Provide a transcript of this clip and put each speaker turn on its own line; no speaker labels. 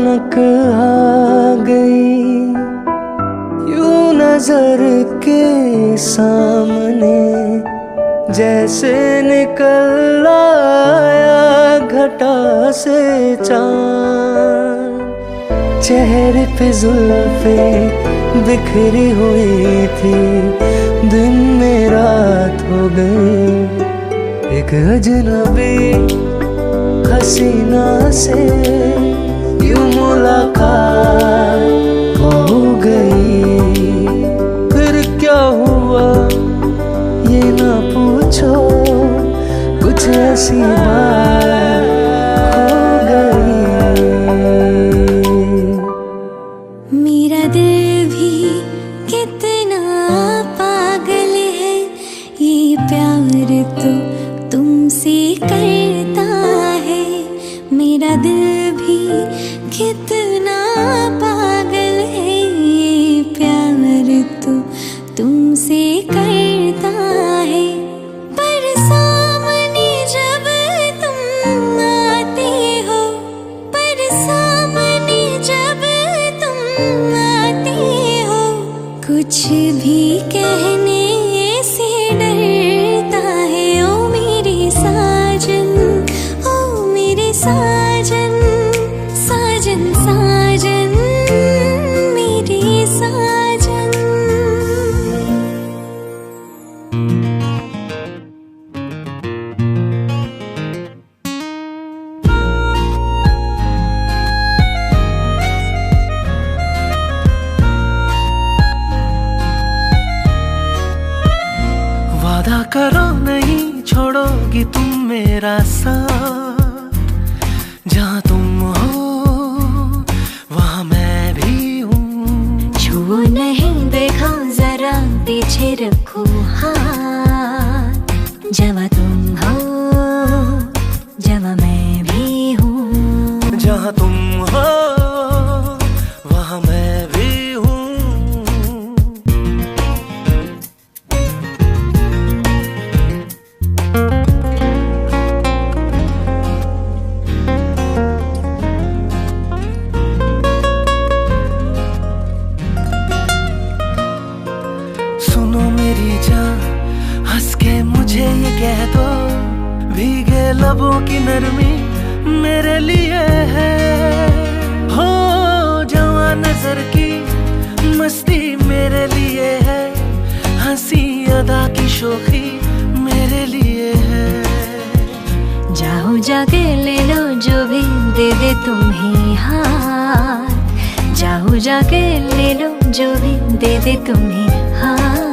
अचानक आ गई यूं नजर के सामने, जैसे निकल आया घटा से चाँद। चेहरे पे जुल्फे बिखरी हुई थी, दिन में रात हो गई। एक अजनबी हसीना से यूं मुलाकात हो गई। फिर क्या हुआ ये ना पूछो, कुछ ऐसी बात हो गई।
मेरा दिल भी कितना पागल है, ये प्यार तो तुमसे करता है। मेरा दिल भी कितना पागल है, ये प्यार तो तुमसे करता है। पर सामने जब तुम आते हो, पर सामने जब तुम आते हो, कुछ भी कहने से डरता है। ओ मेरे साजन, ओ मेरे साजन, साजन साजन मेरे साजन।
वादा करो नहीं छोड़ोगी तुम मेरा साथ, जहाँ तुम हो वहाँ मैं भी हूँ।
छू नहीं देखा जरा पीछे रखो हाथ, जहाँ तुम हो जहाँ मैं भी हूँ।
जहाँ तुम हो वहाँ मैं भी हूँ। सुनो मेरी जान, हंस के मुझे ये कह दो, भीगे लबों की नरमी मेरे लिए है। हो जवां नजर की मस्ती मेरे लिए है, हंसी अदा की शोखी मेरे लिए है।
जाओ जाके ले लो जो भी दे दे तुम्हें हाथ, जाओ जाके ले लो जो भी दे दे तुम्हें हाथ।